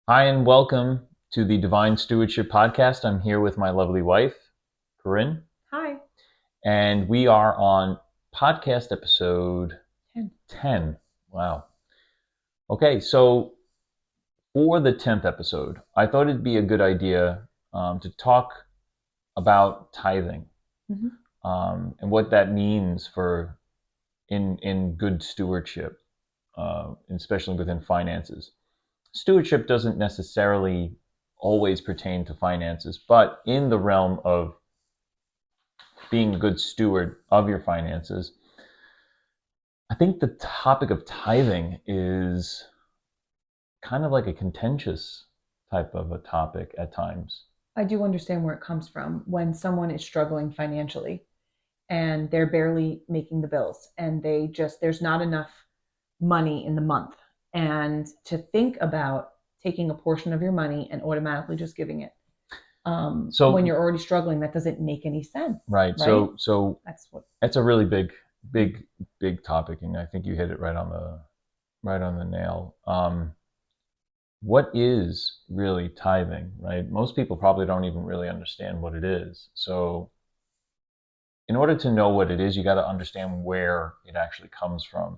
Hi, and welcome to the Divine Stewardship Podcast. I'm here with my lovely wife, Corinne. Hi. And we are on podcast episode 10. 10. Wow. Okay, so for the 10th episode, I thought it'd be a good idea to talk about tithing and what that means for in good stewardship, especially within finances. Stewardship doesn't necessarily always pertain to finances, but in the realm of being a good steward of your finances, I think the topic of tithing is kind of like a contentious type of a topic at times. I do understand where it comes from when someone is struggling financially and they're barely making the bills and there's not enough money in the month. And to think about taking a portion of your money and automatically just giving it. So when you're already struggling, that doesn't make any sense. Right. So that's a really big topic, and I think you hit it right on the nail. What is really tithing, right? Most people probably don't even really understand what it is. So in order to know what it is, you got to understand where it actually comes from.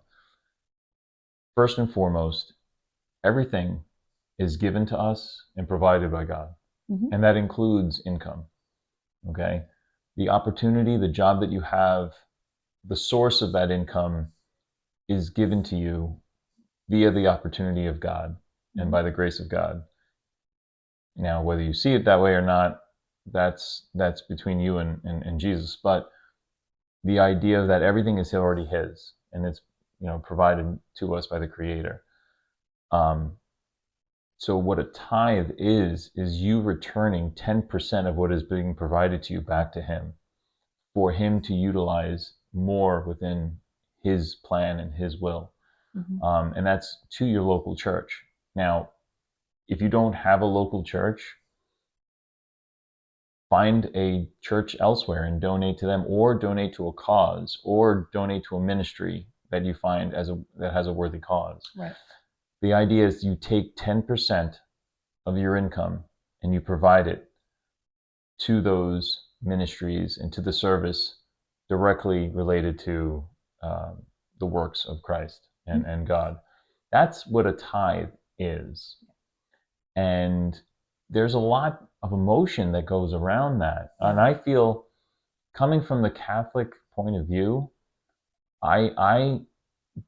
First and foremost, everything is given to us and provided by God. And that includes income. Okay? The opportunity, the job that you have, the source of that income is given to you via the opportunity of God and by the grace of God. Now, whether you see it that way or not, that's between you and Jesus. But the idea that everything is already His and it's provided to us by the Creator. So what a tithe is you returning 10% of what is being provided to you back to Him for Him to utilize more within His plan and His will. And that's to your local church. Now, if you don't have a local church, find a church elsewhere and donate to them, or donate to a cause, or donate to a ministry that you find that has a worthy cause. Right. The idea is you take 10% of your income and you provide it to those ministries and to the service directly related to the works of Christ and God. That's what a tithe is. And there's a lot of emotion that goes around that. And I feel, coming from the Catholic point of view, I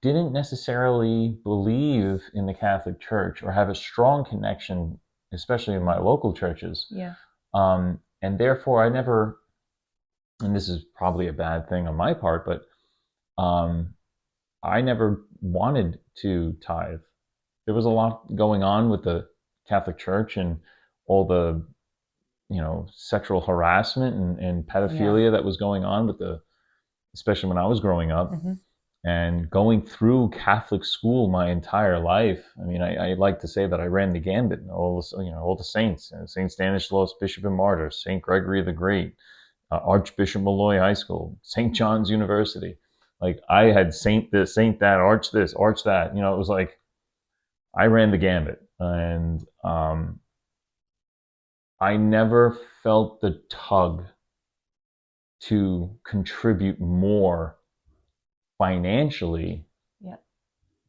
didn't necessarily believe in the Catholic Church or have a strong connection, especially in my local churches. Yeah. And therefore I never, and this is probably a bad thing on my part, but I never wanted to tithe. There was a lot going on with the Catholic Church and all the, sexual harassment and pedophilia that was going on especially when I was growing up. And going through Catholic school my entire life. I mean, I like to say that I ran the gambit. All the saints, Saint Stanislaus, Bishop and Martyr, Saint Gregory the Great, Archbishop Malloy High School, St. John's University. Like, I had saint this, saint that, arch this, arch that. It was like I ran the gambit, and I never felt the tug to contribute more financially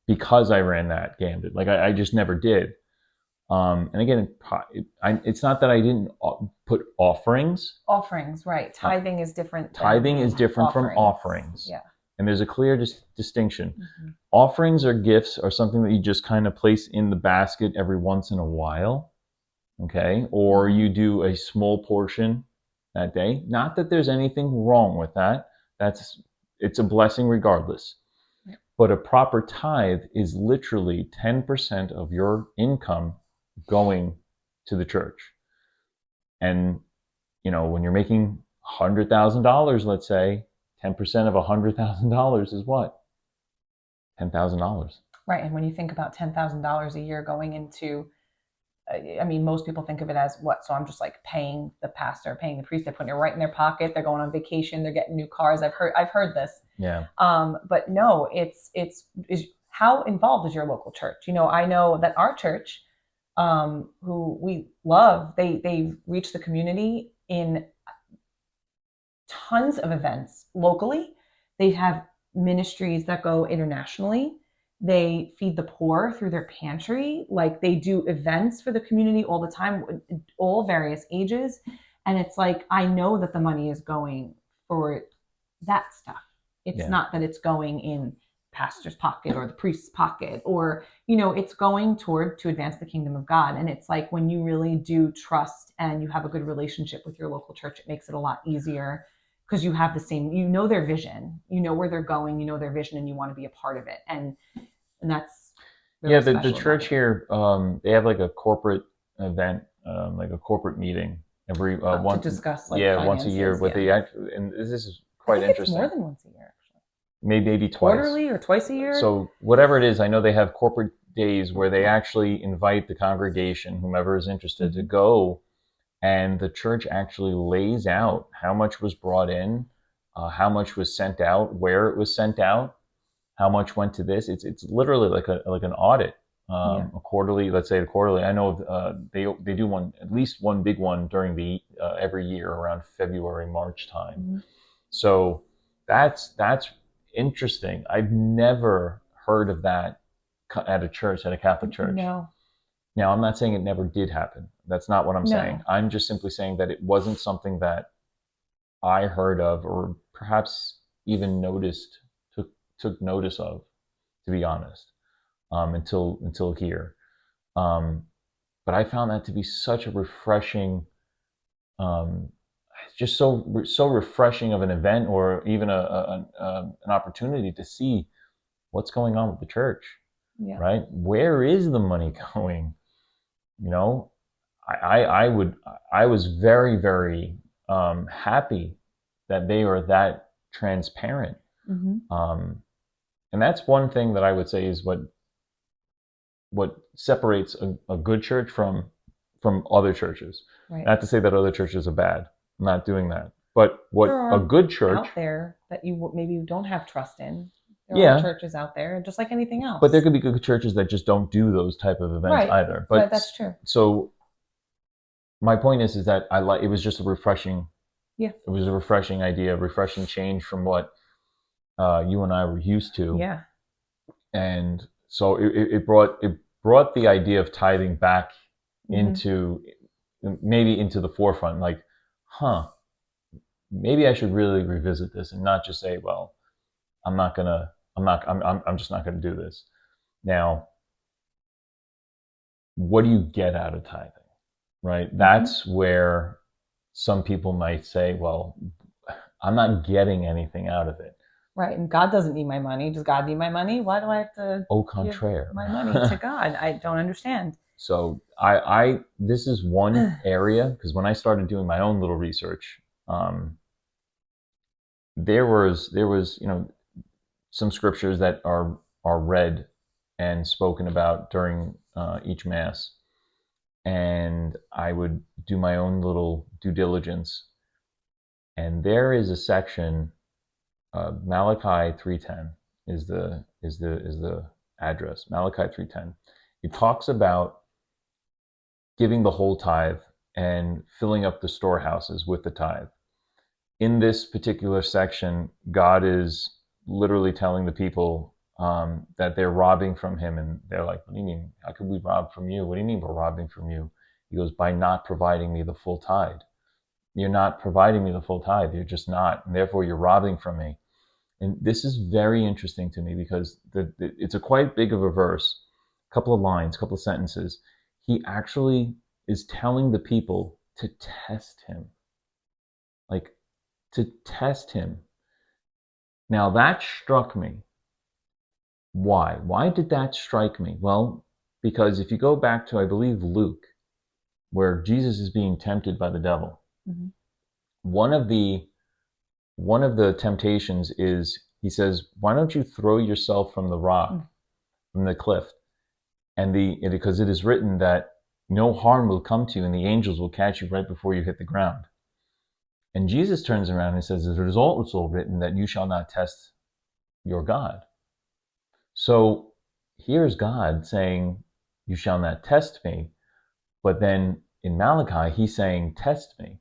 because I ran that gambit. Like, I just never did. And again, it's not that I didn't put offerings. Offerings, right. Tithing is different. Tithing is different from offerings. Yeah. And there's a clear distinction. Offerings or gifts are something that you just kind of place in the basket every once in a while. Okay. Or you do a small portion that day. Not that there's anything wrong with that. It's a blessing regardless. Yeah. But a proper tithe is literally 10% of your income going to the church. And, when you're making $100,000, let's say, 10% of $100,000 is what? $10,000. Right. And when you think about $10,000 a year going into, most people think of it as what? So I'm just like paying the pastor, paying the priest. They're putting it right in their pocket. They're going on vacation. They're getting new cars. I've heard this. Yeah. But no, it's how involved is your local church? I know that our church, who we love, they reach the community in tons of events locally. They have ministries that go internationally. They feed the poor through their pantry. Like, they do events for the community all the time, all various ages. And it's like, I know that the money is going for that stuff. It's not that it's going in pastor's pocket or the priest's pocket, or, it's going to advance the kingdom of God. And it's like, when you really do trust and you have a good relationship with your local church, it makes it a lot easier, because you have the same, their vision, where they're going, their vision, and you want to be a part of it. And that's really the church here, they have like a corporate event, like a corporate meeting every to discuss once a year with the and this is quite interesting. It's more than once a year, actually. Maybe twice. Quarterly or twice a year. So whatever it is, I know they have corporate days where they actually invite the congregation, whomever is interested, to go. And the church actually lays out how much was brought in, how much was sent out, where it was sent out, how much went to this. It's literally like an audit, a quarterly. Let's say a quarterly. I know they do at least one big one during the every year around February, March time. Mm-hmm. So that's interesting. I've never heard of that at a church, at a Catholic church. No. Now, I'm not saying it never did happen. That's not what I'm saying. I'm just simply saying that it wasn't something that I heard of, or perhaps even took notice of, to be honest, until here. But I found that to be such a refreshing, just so refreshing of an event, or even an opportunity to see what's going on with the church. Yeah. Right? Where is the money going? I was very, very happy that they are that transparent. Mm-hmm. And that's one thing that I would say is what separates a good church from other churches. Right. Not to say that other churches are bad. I'm not doing that. But what a good church out there that you maybe don't have trust in. There are churches out there, just like anything else. But there could be good churches that just don't do those type of events either. But that's true. So my point is that it was just a refreshing. Yeah. It was a refreshing idea, a refreshing change from what you and I were used to. Yeah. And so it brought the idea of tithing back into the forefront. Like, maybe I should really revisit this and not just say, well, I'm just not gonna do this. Now, what do you get out of tithing? Right? Mm-hmm. That's where some people might say, well, I'm not getting anything out of it. Right. And God doesn't need my money. Does God need my money? Why do I have to au contraire, give my money to God? I don't understand. So this is one area, because when I started doing my own little research, there was some scriptures that are read and spoken about during each Mass. And I would do my own little due diligence. And there is a section, Malachi 3:10 is the address. Malachi 3:10. It talks about giving the whole tithe and filling up the storehouses with the tithe. In this particular section, God is literally telling the people that they're robbing from him, and they're like, what do you mean? How could we rob from you? What do you mean we're robbing from you? He goes, by not providing me the full tithe. You're not providing me the full tithe. You're just not, and therefore you're robbing from me. And this is very interesting to me, because it's a quite big of a verse, a couple of lines, a couple of sentences. He actually is telling the people to test him, like to test him. Now that struck me. Why? Why did that strike me? Well, because if you go back to, I believe, Luke, where Jesus is being tempted by the devil, mm-hmm. one of the temptations is, he says, why don't you throw yourself from the rock, from the cliff? Because it is written that no harm will come to you, and the angels will catch you right before you hit the ground. And Jesus turns around and says, it is also written that you shall not test your God. So here's God saying, you shall not test me. But then in Malachi, he's saying, test me.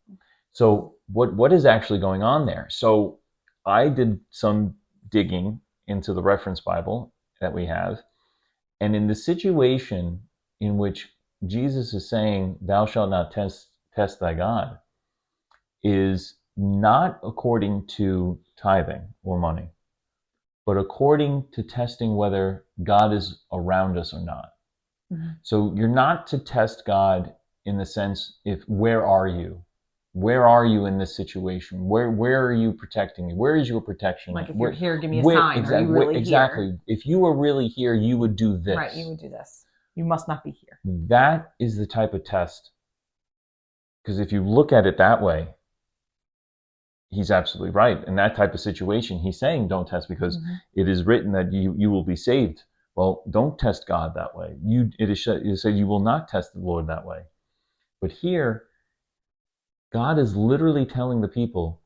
So what is actually going on there? So I did some digging into the reference Bible that we have. And in the situation in which Jesus is saying, thou shalt not test thy God, is not according to tithing or money, but according to testing whether God is around us or not. Mm-hmm. So you're not to test God in the sense, where are you? Where are you in this situation? Where are you protecting me? Where is your protection? Like if you're here, give me a sign. Exactly, are you really exactly. Here? If you were really here, you would do this. Right, you would do this. You must not be here. That is the type of test. Because if you look at it that way, he's absolutely right. In that type of situation, he's saying don't test because it is written that you will be saved. Well, don't test God that way. It said you will not test the Lord that way. But here, God is literally telling the people,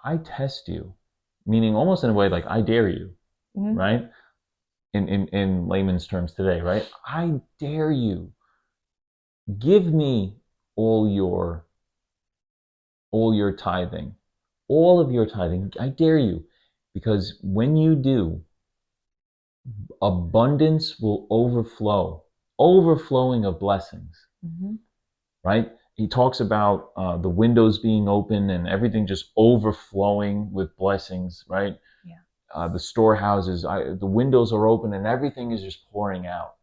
I test you, meaning almost in a way like I dare you, right? In layman's terms today, right? I dare you. Give me all your tithing, all of your tithing. I dare you, because when you do, abundance will overflowing of blessings, right? He talks about the windows being open and everything just overflowing with blessings, right? Yeah. The storehouses, the windows are open and everything is just pouring out.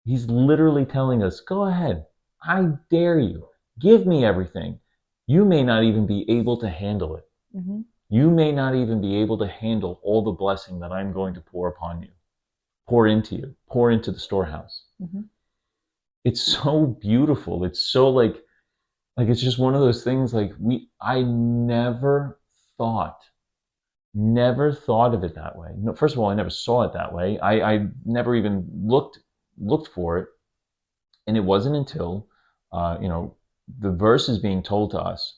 He's literally telling us, go ahead. I dare you. Give me everything. You may not even be able to handle it. You may not even be able to handle all the blessing that I'm going to pour upon you, pour into you, pour into the storehouse. It's so beautiful. It's so like it's just one of those things I never thought of it that way. No, first of all, I never saw it that way. I never even looked for it. And it wasn't until, the verse is being told to us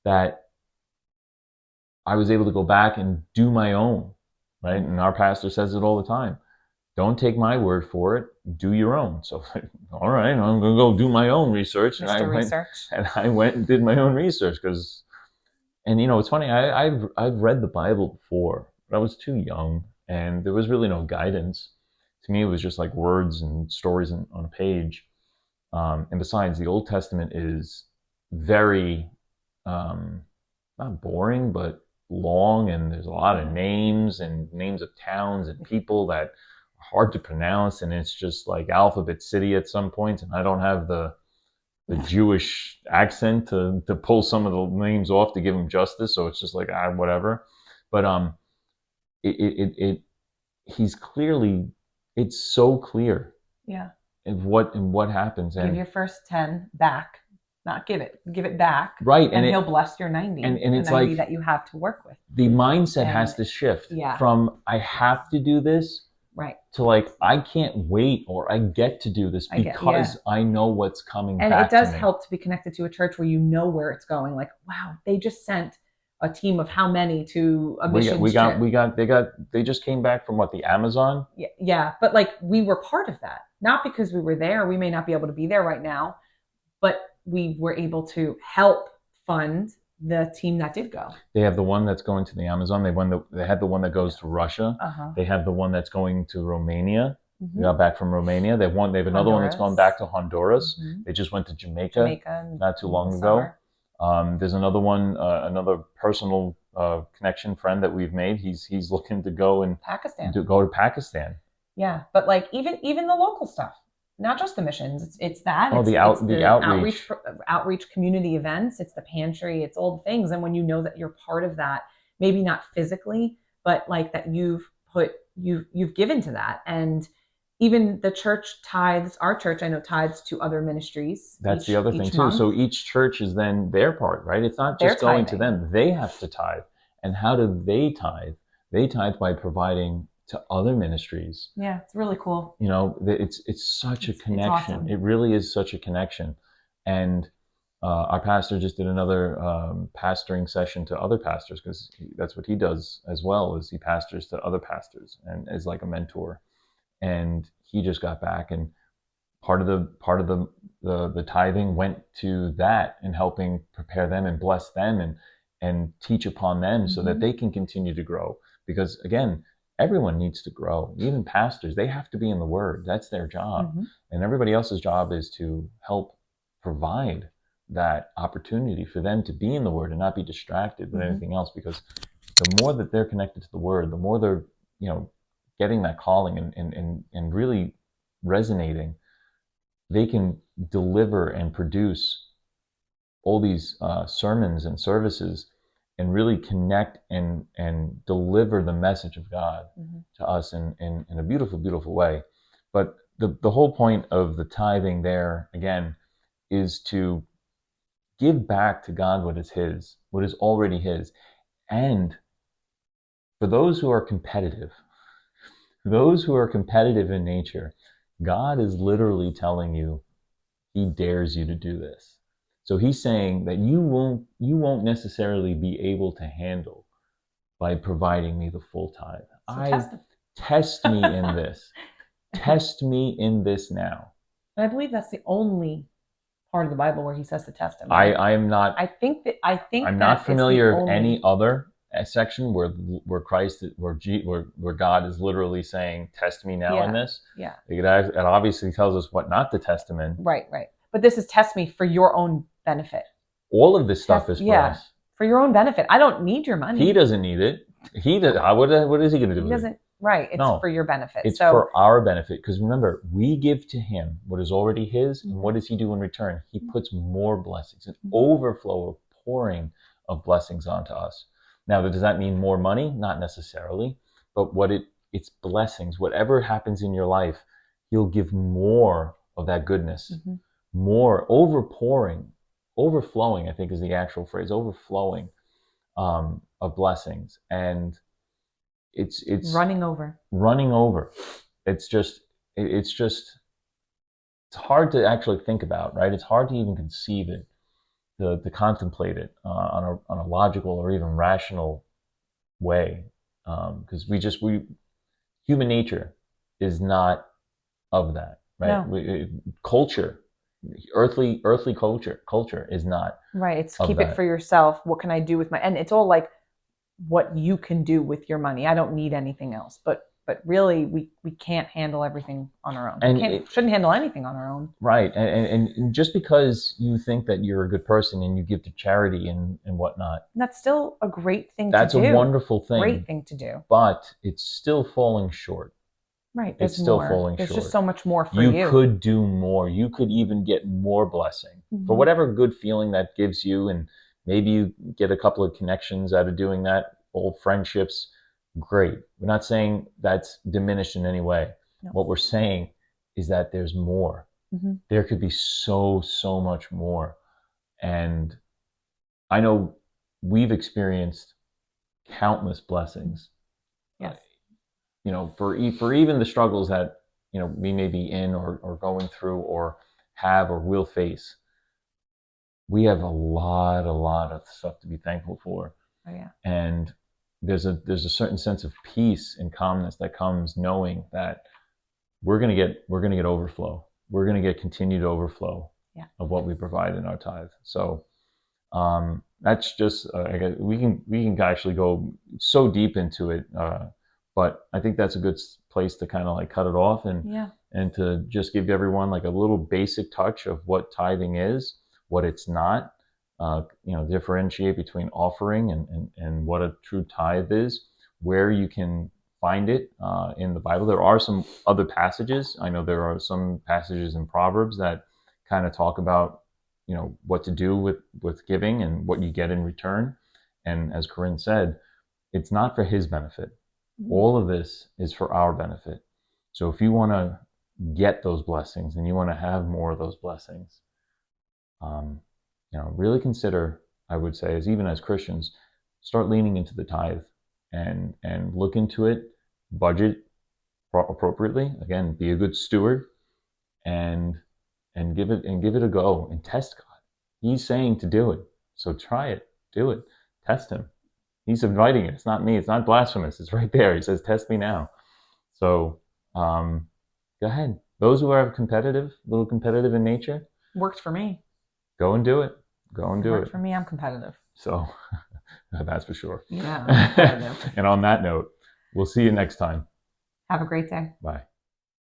that I was able to go back and do my own, right? And our pastor says it all the time. Don't take my word for it. Do your own. So, all right, I'm going to go do my own research. And I went and did my own research and it's funny. I've read the Bible before, but I was too young and there was really no guidance. To me, it was just like words and stories on a page. And besides, the Old Testament is very, not boring, but long, and there's a lot of names of towns and people that are hard to pronounce, and it's just like Alphabet City at some point, and I don't have the Jewish accent to pull some of the names off to give them justice, so it's just like whatever. But he's clearly, it's so clear. Yeah. And what happens. Give your first 10 back. Not give it back. Right. And he'll bless your 90. And it's 90 like that you have to work with. The mindset has to shift from I have to do this, right, to like I can't wait, or I get to do this because I know what's coming back. And it does help to be connected to a church where you know where it's going. Like, wow, they just sent a team of how many to a missions trip? They just came back from the Amazon? Yeah. But like we were part of that. Not because we were there. We may not be able to be there right now, but we were able to help fund the team that did go. They have the one that's going to the Amazon. They had the one that goes to Russia. They have the one that's going to Romania. They got back from Romania. They have another one that's going back to Honduras. They just went to Jamaica not too long ago. There's another one, another personal connection friend that we've made. He's looking to go to Pakistan. Yeah, but like even the local stuff, not just the missions. It's that. Oh, it's the outreach, outreach community events. It's the pantry. It's all the things. And when you know that you're part of that, maybe not physically, but like that you've given to that. And even the church tithes. Our church, I know, tithes to other ministries. That's the other thing too. So each church is then their part, right? It's not just going to them. They have to tithe. And how do they tithe? They tithe by providing to other ministries. Yeah, it's really cool. It's such a connection. Awesome. It really is such a connection. And our pastor just did another pastoring session to other pastors, because that's what he does as well, is he pastors to other pastors and is like a mentor. And he just got back, and the tithing went to that and helping prepare them and bless them and teach upon them so that they can continue to grow. Because again, everyone needs to grow. Even pastors, they have to be in the Word. That's their job. And everybody else's job is to help provide that opportunity for them to be in the Word and not be distracted with anything else. Because the more that they're connected to the Word, the more they're, getting that calling and really resonating, they can deliver and produce all these sermons and services and really connect and deliver the message of God to us in a beautiful, beautiful way. But the whole point of the tithing there, again, is to give back to God what is His, what is already His. And for those who are competitive, in nature, God is literally telling you, He dares you to do this. So He's saying that you won't necessarily be able to handle by providing me the full tithe. So test me in this. Test me in this now. And I believe that's the only part of the Bible where He says to test Him. Right? I'm not familiar of any other section where God is literally saying, "Test me now in this." Yeah. It obviously tells us what not to test Him in. Right. But this is test me for your own benefit. All of this stuff is for us. For your own benefit. I don't need your money. He doesn't need it. What is He going to do with it? Right. It's for your benefit. It's for our benefit. Because remember, we give to Him what is already His. And what does He do in return? He puts more blessings, an overflow of pouring of blessings onto us. Now, does that mean more money? Not necessarily. But it's blessings. Whatever happens in your life, He'll give more of that goodness. More overflowing, I think is the actual phrase, overflowing of blessings. And it's running over. It's hard to actually think about, right? It's hard to even conceive it, to contemplate it on a logical or even rational way, because human nature is not of that, right? No. Culture, earthly culture is not right. It's keep it for yourself. What can I do with and it's all like what you can do with your money. I don't need anything else. But really, we can't handle everything on our own. We shouldn't handle anything on our own. Right. And just because you think that you're a good person and you give to charity and whatnot, that's still a great thing to do. That's a wonderful thing. Great thing to do. But it's still falling short. Right. It's still falling short. There's just so much more for you. You could do more. You could even get more blessing for whatever good feeling that gives you. And maybe you get a couple of connections out of doing that, old friendships. Great. We're not saying that's diminished in any way. No. What we're saying is that there's more. There could be so much more. And I know we've experienced countless blessings. Yes. For even the struggles that, we may be in or going through or have or will face, we have a lot of stuff to be thankful for. Oh, yeah. And there's a certain sense of peace and calmness that comes knowing that we're going to get overflow. We're going to get continued overflow of what we provide in our tithe. So that's just we can actually go so deep into it, but I think that's a good place to kind of like cut it off and to just give everyone like a little basic touch of what tithing is, what it's not. Differentiate between offering and what a true tithe is, where you can find it in the Bible. There are some other passages. I know there are some passages in Proverbs that kind of talk about, what to do with giving and what you get in return. And as Corinne said, it's not for His benefit. All of this is for our benefit. So if you want to get those blessings and you want to have more of those blessings, really consider, I would say, even as Christians, start leaning into the tithe and look into it, budget appropriately. Again, be a good steward and give it a go and test God. He's saying to do it. So try it, do it, test Him. He's inviting it. It's not me. It's not blasphemous. It's right there. He says, test me now. So go ahead, those who are a little competitive in nature, Worked for me. go and do it. Go and do Worked it. for me. I'm competitive. So that's for sure. Yeah, I'm competitive. And on that note, we'll see you next time. Have a great day. Bye.